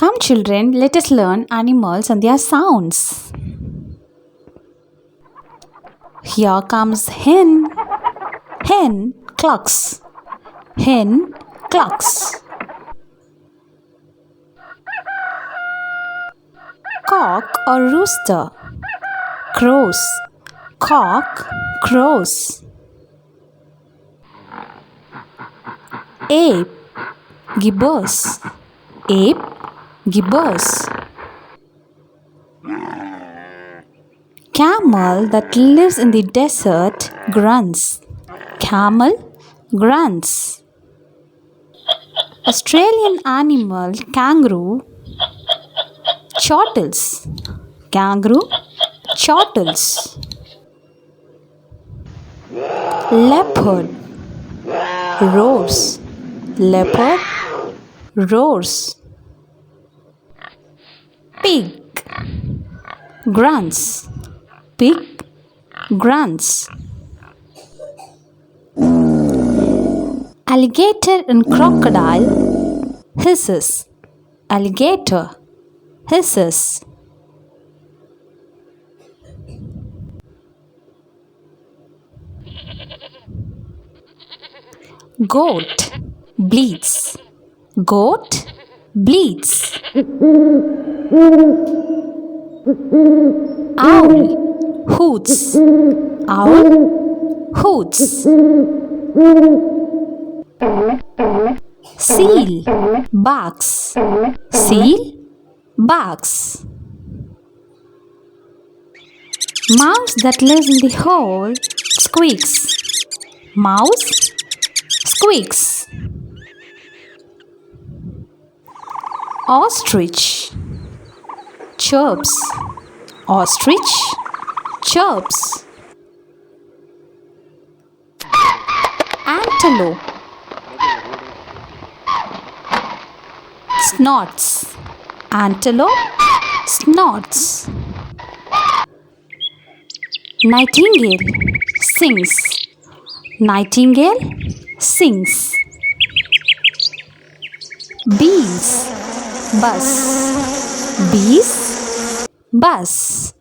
Come children, let us learn animals and their sounds. Here comes hen. Hen clucks. Hen clucks. Cock or rooster crows. Cock crows. Ape gibbers. Ape gibbers. Camel that lives in the desert grunts. Camel grunts. Australian animal kangaroo churtles. Kangaroo churtles. Leopard roars. Leopard roars. Pig grunts. Pig grunts. Alligator and crocodile hisses. Alligator hisses. Goat bleats. Goat bleats. Owl hoots. Owl hoots. Seal barks. Seal barks. Mouse that lives in the hole squeaks. Mouse squeaks. Ostrich chirps. Ostrich chirps. Antelope snorts. Antelope snorts. Nightingale sings. Nightingale sings. Bees buzz. Bees buzz.